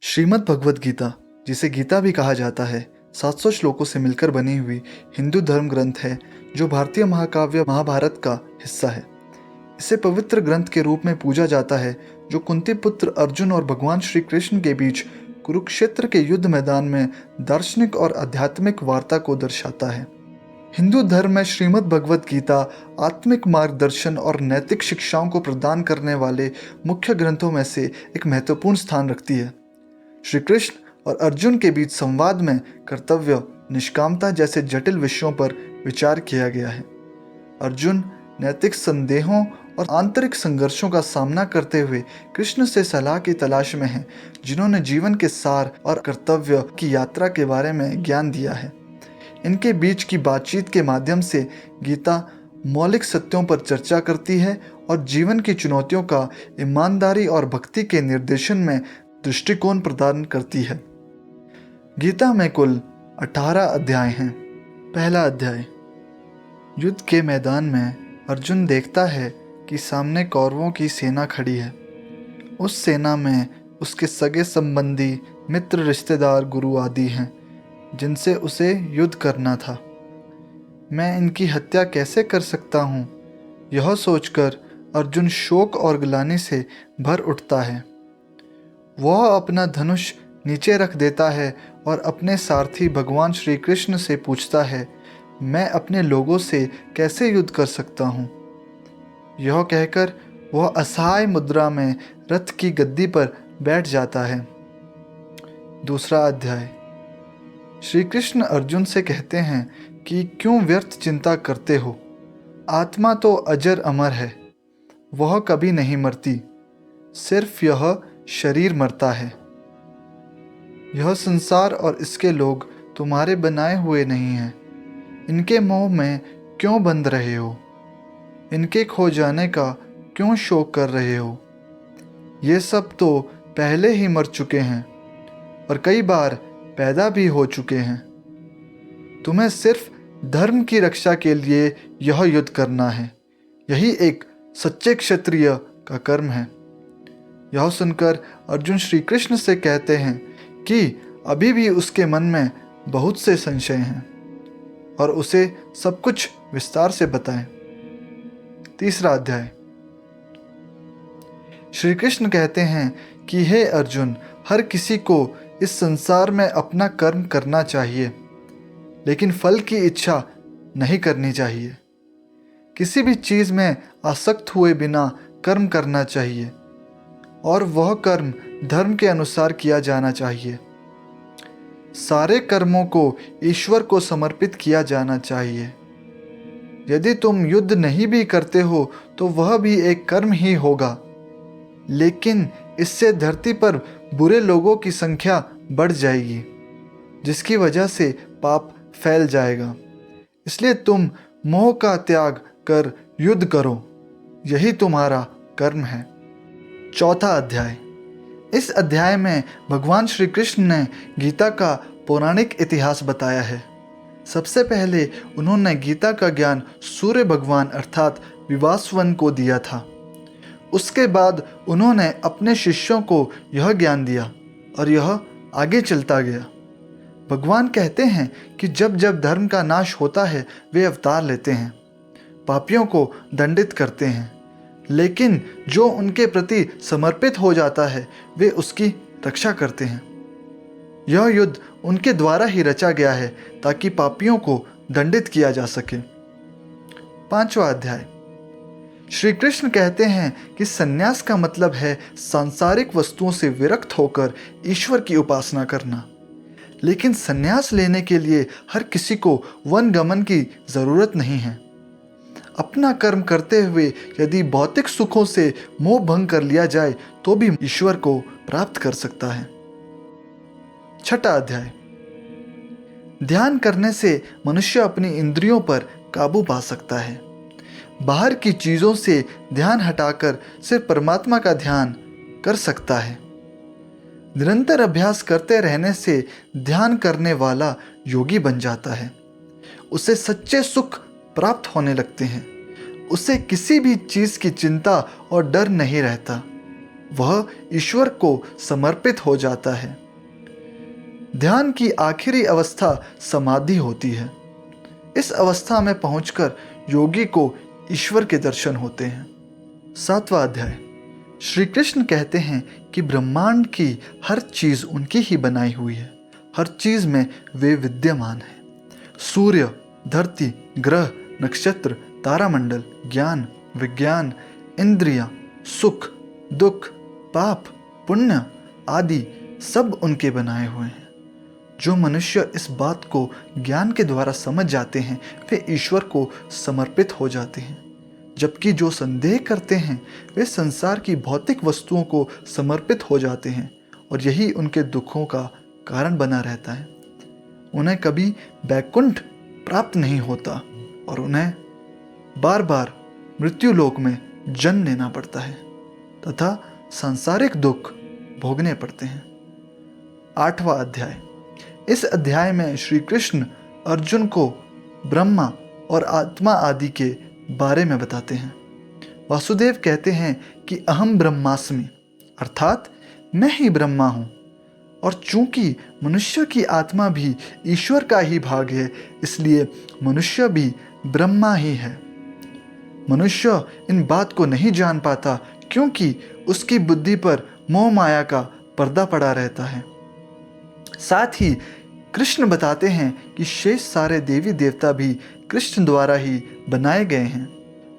श्रीमद् भगवद गीता, जिसे गीता भी कहा जाता है, 700 श्लोकों से मिलकर बनी हुई हिंदू धर्म ग्रंथ है जो भारतीय महाकाव्य महाभारत का हिस्सा है। इसे पवित्र ग्रंथ के रूप में पूजा जाता है जो कुंती पुत्र अर्जुन और भगवान श्री कृष्ण के बीच कुरुक्षेत्र के युद्ध मैदान में दार्शनिक और आध्यात्मिक वार्ता को दर्शाता है। हिंदू धर्म में श्रीमद् भगवद गीता आत्मिक मार्गदर्शन और नैतिक शिक्षाओं को प्रदान करने वाले मुख्य ग्रंथों में से एक महत्वपूर्ण स्थान रखती है। श्री कृष्ण और अर्जुन के बीच संवाद में कर्तव्य, निष्कामता जैसे जटिल विषयों पर विचार किया गया है। अर्जुन नैतिक संदेहों और आंतरिक संघर्षों का सामना करते हुए कृष्ण से सलाह की तलाश में हैं, जिन्होंने जीवन के सार और कर्तव्य की यात्रा के बारे में ज्ञान दिया है। इनके बीच की बातचीत के माध्यम से गीता मौलिक सत्यों पर चर्चा करती है और जीवन की चुनौतियों का ईमानदारी और भक्ति के निर्देशन में दृष्टिकोण प्रदान करती है। गीता में कुल 18 अध्याय हैं। पहला अध्याय। युद्ध के मैदान में अर्जुन देखता है कि सामने कौरवों की सेना खड़ी है। उस सेना में उसके सगे संबंधी, मित्र, रिश्तेदार, गुरु आदि हैं जिनसे उसे युद्ध करना था। मैं इनकी हत्या कैसे कर सकता हूँ? यह सोचकर अर्जुन शोक और ग्लानि से भर उठता है। वह अपना धनुष नीचे रख देता है और अपने सारथी भगवान श्री कृष्ण से पूछता है, मैं अपने लोगों से कैसे युद्ध कर सकता हूँ? यह कहकर वह असहाय मुद्रा में रथ की गद्दी पर बैठ जाता है। दूसरा अध्याय। श्री कृष्ण अर्जुन से कहते हैं कि क्यों व्यर्थ चिंता करते हो? आत्मा तो अजर अमर है, वह कभी नहीं मरती, सिर्फ यह शरीर मरता है। यह संसार और इसके लोग तुम्हारे बनाए हुए नहीं हैं। इनके मोह में क्यों बंध रहे हो? इनके खो जाने का क्यों शोक कर रहे हो? ये सब तो पहले ही मर चुके हैं और कई बार पैदा भी हो चुके हैं। तुम्हें सिर्फ धर्म की रक्षा के लिए यह युद्ध करना है। यही एक सच्चे क्षत्रिय का कर्म है। यह सुनकर अर्जुन श्री कृष्ण से कहते हैं कि अभी भी उसके मन में बहुत से संशय हैं और उसे सब कुछ विस्तार से बताएं। तीसरा अध्याय। श्री कृष्ण कहते हैं कि हे अर्जुन, हर किसी को इस संसार में अपना कर्म करना चाहिए, लेकिन फल की इच्छा नहीं करनी चाहिए। किसी भी चीज़ में आसक्त हुए बिना कर्म करना चाहिए और वह कर्म धर्म के अनुसार किया जाना चाहिए। सारे कर्मों को ईश्वर को समर्पित किया जाना चाहिए। यदि तुम युद्ध नहीं भी करते हो तो वह भी एक कर्म ही होगा, लेकिन इससे धरती पर बुरे लोगों की संख्या बढ़ जाएगी, जिसकी वजह से पाप फैल जाएगा। इसलिए तुम मोह का त्याग कर युद्ध करो, यही तुम्हारा कर्म है। चौथा अध्याय। इस अध्याय में भगवान श्री कृष्ण ने गीता का पौराणिक इतिहास बताया है। सबसे पहले उन्होंने गीता का ज्ञान सूर्य भगवान अर्थात विवासवन को दिया था। उसके बाद उन्होंने अपने शिष्यों को यह ज्ञान दिया और यह आगे चलता गया। भगवान कहते हैं कि जब जब धर्म का नाश होता है वे अवतार लेते हैं, पापियों को दंडित करते हैं, लेकिन जो उनके प्रति समर्पित हो जाता है वे उसकी रक्षा करते हैं। यह युद्ध उनके द्वारा ही रचा गया है ताकि पापियों को दंडित किया जा सके। पांचवा अध्याय। श्री कृष्ण कहते हैं कि संन्यास का मतलब है सांसारिक वस्तुओं से विरक्त होकर ईश्वर की उपासना करना, लेकिन संन्यास लेने के लिए हर किसी को वन गमन की जरूरत नहीं है। अपना कर्म करते हुए यदि भौतिक सुखों से मोह भंग कर लिया जाए तो भी ईश्वर को प्राप्त कर सकता है। छठा अध्याय। ध्यान करने से मनुष्य अपनी इंद्रियों पर काबू पा सकता है। बाहर की चीजों से ध्यान हटाकर सिर्फ परमात्मा का ध्यान कर सकता है। निरंतर अभ्यास करते रहने से ध्यान करने वाला योगी बन जाता है। उसे सच्चे सुख प्राप्त होने लगते हैं। उसे किसी भी चीज़ की चिंता और डर नहीं रहता। वह ईश्वर को समर्पित हो जाता है। ध्यान की आखिरी अवस्था समाधि होती है। इस अवस्था में पहुंचकर योगी को ईश्वर के दर्शन होते हैं। 7वां अध्याय। श्री कृष्ण कहते हैं कि ब्रह्मांड की हर चीज उनकी ही बनाई हुई है। हर चीज में वे विद्यमान हैं। सूर्य, धरती, ग्रह, नक्षत्र, तारामंडल, ज्ञान, विज्ञान, इंद्रियां, सुख, दुख, पाप, पुण्य आदि सब उनके बनाए हुए हैं। जो मनुष्य इस बात को ज्ञान के द्वारा समझ जाते हैं वे ईश्वर को समर्पित हो जाते हैं, जबकि जो संदेह करते हैं वे संसार की भौतिक वस्तुओं को समर्पित हो जाते हैं और यही उनके दुखों का कारण बना रहता है। उन्हें कभी वैकुंठ प्राप्त नहीं होता और उन्हें बार बार मृत्यु लोक में जन्म लेना पड़ता है तथा सांसारिक दुख भोगने पड़ते हैं। 8वां अध्याय। इस अध्याय में श्री कृष्ण अर्जुन को ब्रह्मा और आत्मा आदि के बारे में बताते हैं। वासुदेव कहते हैं कि अहम ब्रह्मास्मि, अर्थात मैं ही ब्रह्मा हूँ, और चूंकि मनुष्य की आत्मा भी ईश्वर का ही भाग है इसलिए मनुष्य भी ब्रह्मा ही है। मनुष्य इन बात को नहीं जान पाता क्योंकि उसकी बुद्धि पर मोह माया का पर्दा पड़ा रहता है। साथ ही कृष्ण बताते हैं कि शेष सारे देवी देवता भी कृष्ण द्वारा ही बनाए गए हैं।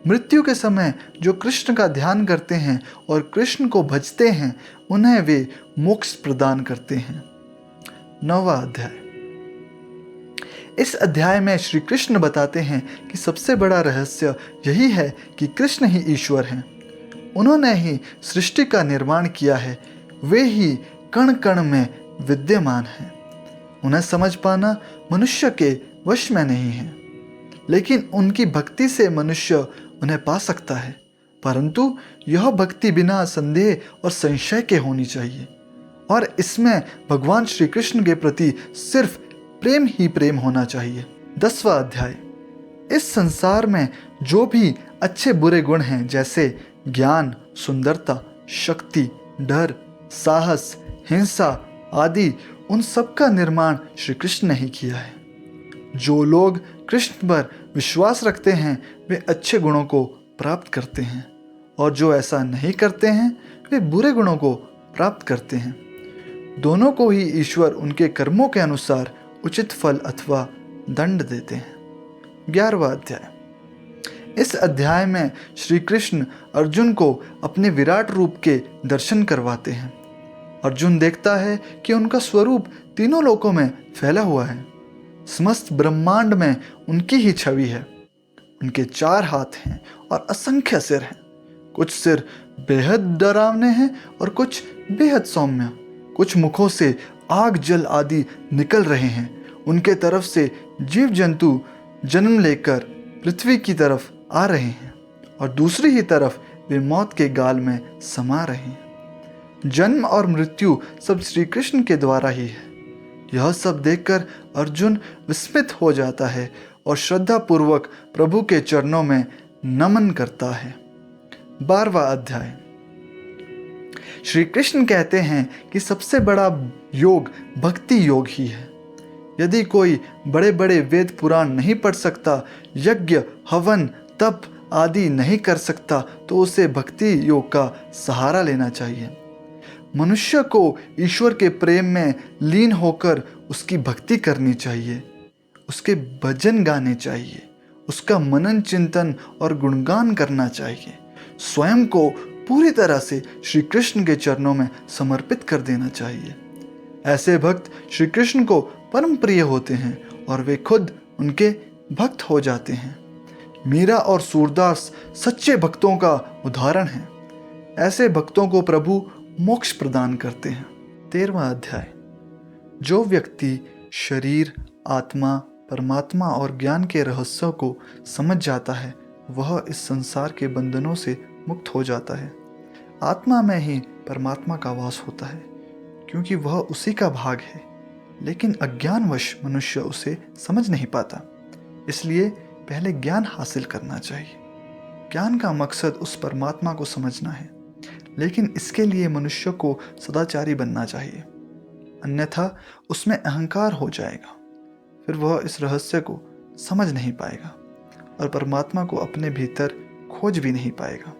मृत्यु के समय जो कृष्ण का ध्यान करते हैं और कृष्ण को भजते हैं उन्हें वे मोक्ष प्रदान करते हैं। 9वां अध्याय। इस अध्याय में श्री कृष्ण बताते हैं कि सबसे बड़ा रहस्य यही है कि कृष्ण ही ईश्वर हैं। उन्होंने ही सृष्टि का निर्माण किया है। वे ही कण कण में विद्यमान हैं। उन्हें समझ पाना मनुष्य के वश में नहीं है, लेकिन उनकी भक्ति से मनुष्य उन्हें पा सकता है। परंतु यह भक्ति बिना संदेह और संशय के होनी चाहिए और इसमें भगवान श्री कृष्ण के प्रति सिर्फ प्रेम ही प्रेम होना चाहिए। 10वां अध्याय। इस संसार में जो भी अच्छे बुरे गुण हैं जैसे ज्ञान, सुंदरता, शक्ति, डर, साहस, हिंसा आदि, उन सब का निर्माण श्री कृष्ण ने ही किया है। जो लोग कृष्ण पर विश्वास रखते हैं वे अच्छे गुणों को प्राप्त करते हैं और जो ऐसा नहीं करते हैं वे बुरे गुणों को प्राप्त करते हैं। दोनों को ही ईश्वर उनके कर्मों के अनुसार उचित फल अथवा दंड देते हैं। 11वां अध्याय। इस अध्याय में श्री कृष्ण अर्जुन को अपने विराट रूप के दर्शन करवाते हैं। अर्जुन देखता है कि उनका स्वरूप तीनों लोकों में फैला हुआ है। समस्त ब्रह्मांड में उनकी ही छवि है। उनके 4 हाथ हैं और असंख्य सिर हैं। कुछ सिर बेहद डरावने हैं और कुछ बेहद सौम्य। कुछ मुखों से आग जल आदि निकल रहे हैं। उनके तरफ से जीव जंतु जन्म लेकर पृथ्वी की तरफ आ रहे हैं और दूसरी ही तरफ वे मौत के गाल में समा रहे हैं। जन्म और मृत्यु सब श्री कृष्ण के द्वारा ही है। यह सब देखकर अर्जुन विस्मित हो जाता है और श्रद्धा पूर्वक प्रभु के चरणों में नमन करता है। 12वां अध्याय। श्री कृष्ण कहते हैं कि सबसे बड़ा योग भक्ति योग ही है। यदि कोई बड़े बड़े वेद पुराण नहीं पढ़ सकता, यज्ञ, हवन, तप आदि नहीं कर सकता, तो उसे भक्ति योग का सहारा लेना चाहिए। मनुष्य को ईश्वर के प्रेम में लीन होकर उसकी भक्ति करनी चाहिए, उसके भजन गाने चाहिए, उसका मनन चिंतन और गुणगान करना चाहिए। स्वयं को पूरी तरह से श्री कृष्ण के चरणों में समर्पित कर देना चाहिए। ऐसे भक्त श्री कृष्ण को परम प्रिय होते हैं और वे खुद उनके भक्त हो जाते हैं। मीरा और सूरदास सच्चे भक्तों का उदाहरण हैं। ऐसे भक्तों को प्रभु मोक्ष प्रदान करते हैं। 13वां अध्याय। जो व्यक्ति शरीर, आत्मा, परमात्मा और ज्ञान के रहस्यों को समझ जाता है वह इस संसार के बंधनों से मुक्त हो जाता है। आत्मा में ही परमात्मा का वास होता है क्योंकि वह उसी का भाग है, लेकिन अज्ञानवश मनुष्य उसे समझ नहीं पाता। इसलिए पहले ज्ञान हासिल करना चाहिए। ज्ञान का मकसद उस परमात्मा को समझना है, लेकिन इसके लिए मनुष्य को सदाचारी बनना चाहिए, अन्यथा उसमें अहंकार हो जाएगा। फिर वह इस रहस्य को समझ नहीं पाएगा और परमात्मा को अपने भीतर खोज भी नहीं पाएगा।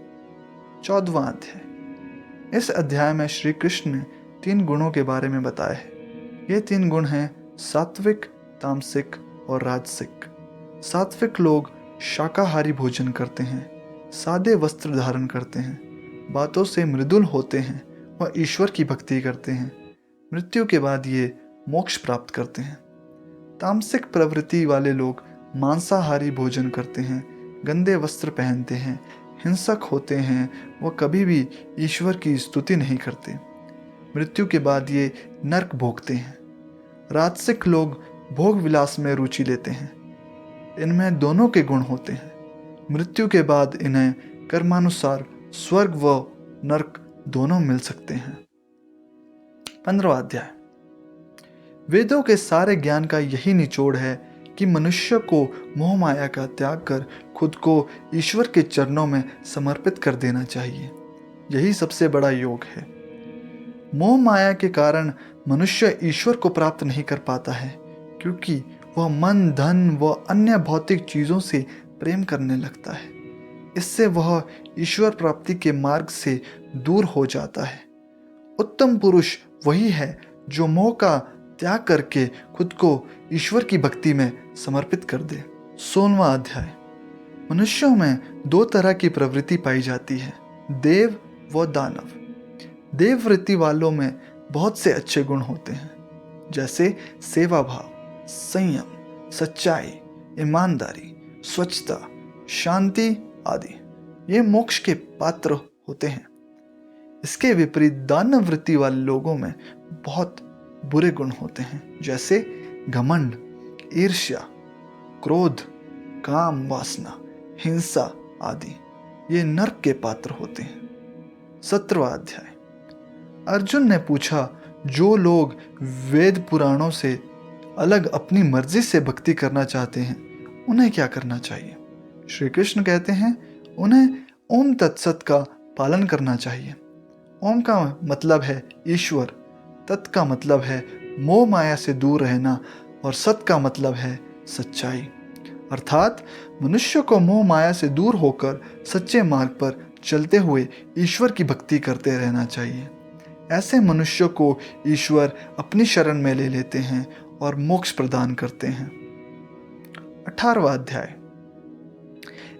14वां अध्याय। इस अध्याय में श्री कृष्ण ने 3 गुणों के बारे में बताया है। ये 3 गुण हैं सात्विक, तामसिक और राजसिक। सात्विक लोग शाकाहारी भोजन करते हैं, सादे वस्त्र धारण करते हैं, बातों से मृदुल होते हैं व ईश्वर की भक्ति करते हैं। मृत्यु के बाद ये मोक्ष प्राप्त करते हैं। तामसिक प्रवृत्ति वाले लोग मांसाहारी भोजन करते हैं, गंदे वस्त्र पहनते हैं, हिंसक होते हैं, वह कभी भी ईश्वर की स्तुति नहीं करते। मृत्यु के बाद ये नरक भोगते हैं। राजसिक लोग भोग विलास में रुचि लेते हैं। इनमें दोनों के गुण होते हैं। मृत्यु के बाद इन्हें कर्मानुसार स्वर्ग व नरक दोनों मिल सकते हैं। 15वां अध्याय। वेदों के सारे ज्ञान का यही निचोड़ है कि मनुष्य को मोह माया का त्याग कर खुद को ईश्वर के चरणों में समर्पित कर देना चाहिए। यही सबसे बड़ा योग है। मोह माया के कारण मनुष्य ईश्वर को प्राप्त नहीं कर पाता है, क्योंकि वह मन, धन व अन्य भौतिक चीज़ों से प्रेम करने लगता है। इससे वह ईश्वर प्राप्ति के मार्ग से दूर हो जाता है। उत्तम पुरुष वही है जो मोह का त्याग करके खुद को ईश्वर की भक्ति में समर्पित कर दे। 16वां अध्याय। मनुष्यों में 2 तरह की प्रवृत्ति पाई जाती है, देव व दानव। देव वृत्ति वालों में बहुत से अच्छे गुण होते हैं, जैसे सेवा भाव, संयम, सच्चाई, ईमानदारी, स्वच्छता, शांति आदि। ये मोक्ष के पात्र होते हैं। इसके विपरीत दानव वृत्ति वाले लोगों में बहुत बुरे गुण होते हैं, जैसे घमंड, ईर्ष्या, क्रोध, काम वासना, हिंसा आदि। ये नरक के पात्र होते हैं। 17वां अध्याय। अर्जुन ने पूछा, जो लोग वेद पुराणों से अलग अपनी मर्जी से भक्ति करना चाहते हैं, उन्हें क्या करना चाहिए? श्री कृष्ण कहते हैं, उन्हें ओम तत्सत का पालन करना चाहिए। ओम का मतलब है ईश्वर, तत् का मतलब है मोह माया से दूर रहना और सत का मतलब है सच्चाई। अर्थात मनुष्य को मोह माया से दूर होकर सच्चे मार्ग पर चलते हुए ईश्वर की भक्ति करते रहना चाहिए। ऐसे मनुष्य को ईश्वर अपनी शरण में ले लेते हैं और मोक्ष प्रदान करते हैं। 18वां अध्याय।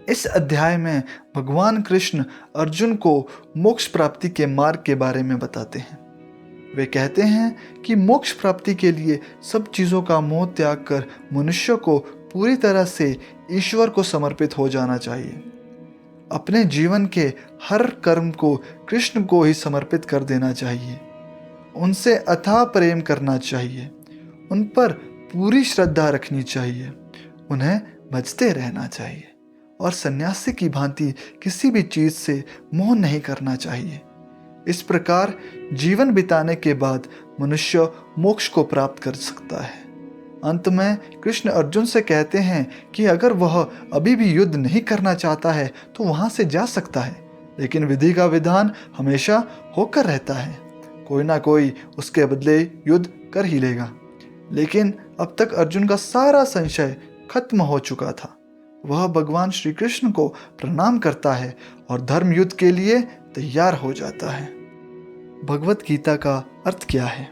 इस अध्याय में भगवान कृष्ण अर्जुन को मोक्ष प्राप्ति के मार्ग के बारे में बताते हैं। वे कहते हैं कि मोक्ष प्राप्ति के लिए सब चीज़ों का मोह त्याग कर मनुष्य को पूरी तरह से ईश्वर को समर्पित हो जाना चाहिए। अपने जीवन के हर कर्म को कृष्ण को ही समर्पित कर देना चाहिए। उनसे अथाह प्रेम करना चाहिए, उन पर पूरी श्रद्धा रखनी चाहिए, उन्हें भजते रहना चाहिए और सन्यासी की भांति किसी भी चीज़ से मोह नहीं करना चाहिए। इस प्रकार जीवन बिताने के बाद मनुष्य मोक्ष को प्राप्त कर सकता है। अंत में कृष्ण अर्जुन से कहते हैं कि अगर वह अभी भी युद्ध नहीं करना चाहता है तो वहां से जा सकता है, लेकिन विधि का विधान हमेशा होकर रहता है। कोई ना कोई उसके बदले युद्ध कर ही लेगा। लेकिन अब तक अर्जुन का सारा संशय खत्म हो चुका था। वह भगवान श्री कृष्ण को प्रणाम करता है और धर्म युद्ध के लिए तैयार हो जाता है। भगवत गीता का अर्थ क्या है?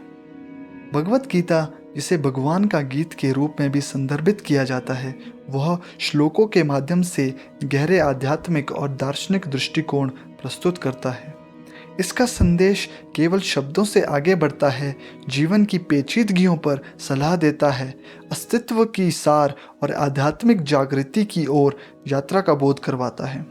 भगवत गीता, जिसे भगवान का गीत के रूप में भी संदर्भित किया जाता है, वह श्लोकों के माध्यम से गहरे आध्यात्मिक और दार्शनिक दृष्टिकोण प्रस्तुत करता है। इसका संदेश केवल शब्दों से आगे बढ़ता है, जीवन की पेचीदगियों पर सलाह देता है, अस्तित्व की सार और आध्यात्मिक जागृति की ओर यात्रा का बोध करवाता है।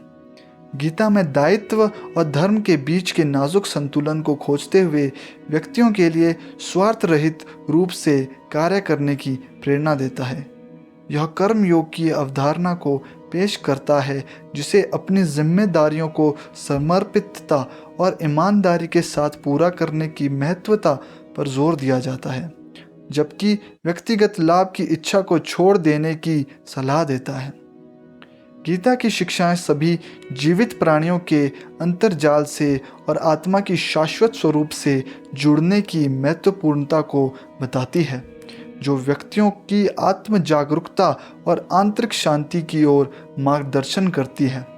गीता में दायित्व और धर्म के बीच के नाजुक संतुलन को खोजते हुए व्यक्तियों के लिए स्वार्थ रहित रूप से कार्य करने की प्रेरणा देता है। यह कर्म योग की अवधारणा को पेश करता है, जिसे अपनी जिम्मेदारियों को समर्पितता और ईमानदारी के साथ पूरा करने की महत्वता पर जोर दिया जाता है, जबकि व्यक्तिगत लाभ की इच्छा को छोड़ देने की सलाह देता है। गीता की शिक्षाएं सभी जीवित प्राणियों के अंतर्जाल से और आत्मा की शाश्वत स्वरूप से जुड़ने की महत्वपूर्णता को बताती है, जो व्यक्तियों की आत्म जागरूकता और आंतरिक शांति की ओर मार्गदर्शन करती है।